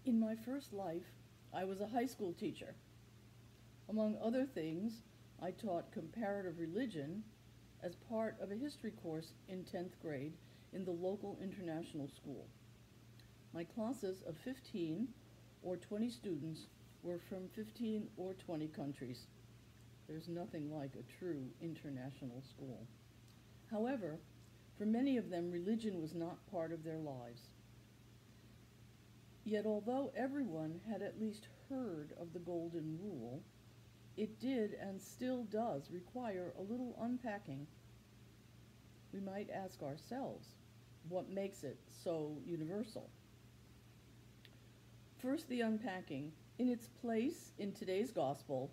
In my first life, I was a high school teacher. Among other things, I taught comparative religion as part of a history course in 10th grade in the local international school. My classes of 15 or 20 students were from 15 or 20 countries. There's nothing like a true international school. However, for many of them, religion was not part of their lives. Yet although everyone had at least heard of the Golden Rule, it did and still does require a little unpacking. We might ask ourselves, what makes it so universal? First, the unpacking. In its place in today's gospel,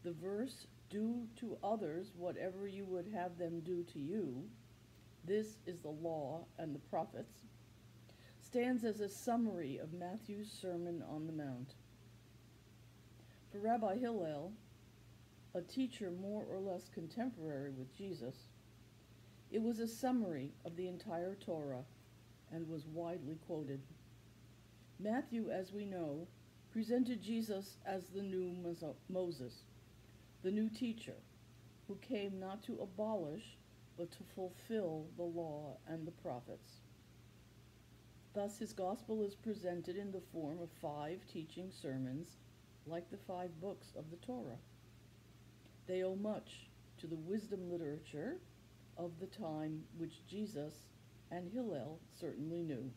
the verse, "Do to others whatever you would have them do to you," this is the law and the prophets, stands as a summary of Matthew's Sermon on the Mount. For Rabbi Hillel, a teacher more or less contemporary with Jesus, it was a summary of the entire Torah and was widely quoted. Matthew, as we know, presented Jesus as the new Moses, the new teacher, who came not to abolish, but to fulfill the law and the prophets. Thus, his gospel is presented in the form of 5 teaching sermons, like the 5 books of the Torah. They owe much to the wisdom literature of the time which Jesus and Hillel certainly knew.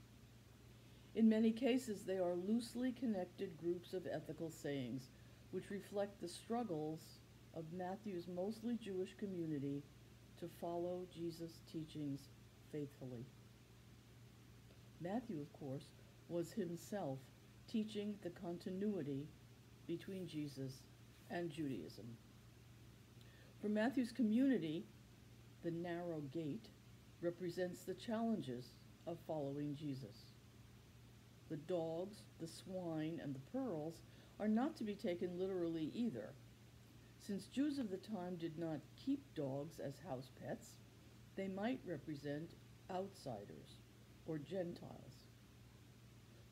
In many cases, they are loosely connected groups of ethical sayings, which reflect the struggles of Matthew's mostly Jewish community to follow Jesus' teachings faithfully. Matthew, of course, was himself teaching the continuity between Jesus and Judaism. For Matthew's community, the narrow gate represents the challenges of following Jesus. The dogs, the swine, and the pearls are not to be taken literally either. Since Jews of the time did not keep dogs as house pets, they might represent outsiders or Gentiles.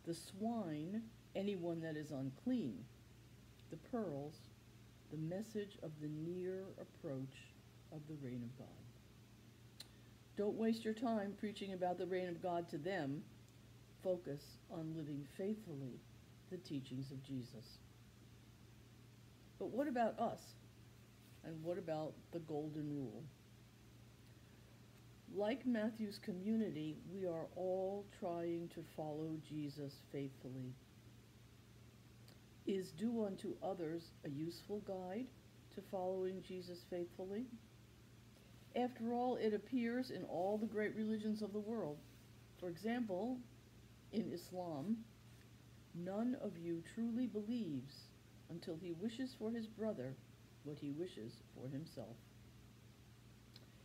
The swine, anyone that is unclean. The pearls, the message of the near approach of the reign of God. Don't waste your time preaching about the reign of God to them. Focus on living faithfully the teachings of Jesus. But what about us? And what about the Golden Rule? Like Matthew's community, we are all trying to follow Jesus faithfully. Is "do unto others" a useful guide to following Jesus faithfully? After all, it appears in all the great religions of the world. For example, in Islam, none of you truly believes until he wishes for his brother what he wishes for himself.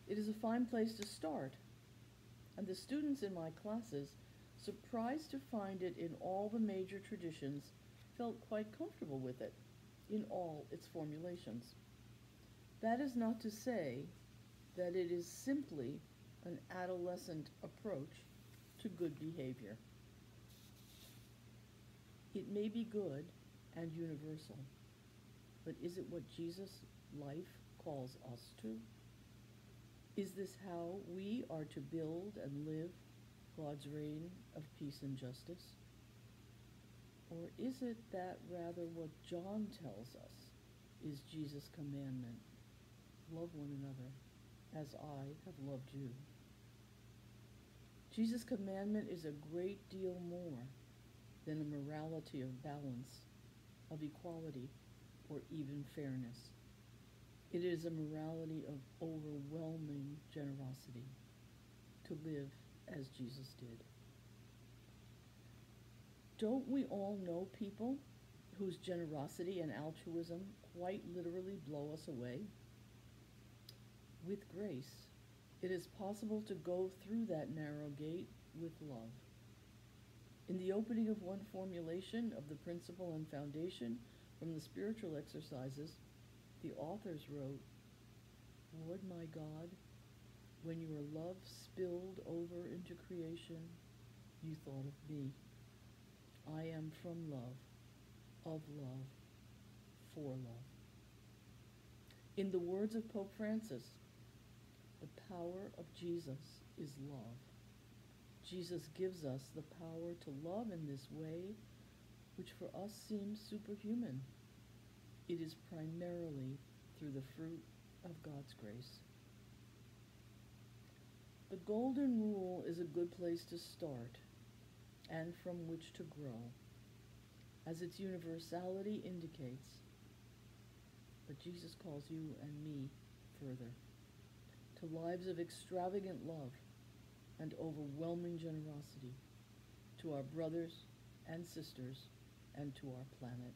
It is a fine place to start, and the students in my classes, surprised to find it in all the major traditions, felt quite comfortable with it in all its formulations. That is not to say that it is simply an adolescent approach to good behavior. It may be good and universal, but is it what Jesus' life calls us to? Is this how we are to build and live God's reign of peace and justice? Or is it that rather what John tells us is Jesus' commandment? Love one another as I have loved you. Jesus' commandment is a great deal more than a morality of balance, of equality, or even fairness. It is a morality of overwhelming generosity, to live as Jesus did. Don't we all know people whose generosity and altruism quite literally blow us away? With grace, it is possible to go through that narrow gate with love. In the opening of one formulation of the principle and foundation from the spiritual exercises, the authors wrote, "Lord my God, when your love spilled over into creation, you thought of me. I am from love, of love, for love. In the words of Pope Francis, the power of Jesus is love. Jesus gives us the power to love in this way, which for us seems superhuman. It is primarily through the fruit of God's grace. The golden rule is a good place to start and from which to grow, as its universality indicates. But Jesus calls you and me further, to lives of extravagant love and overwhelming generosity, to our brothers and sisters and to our planet.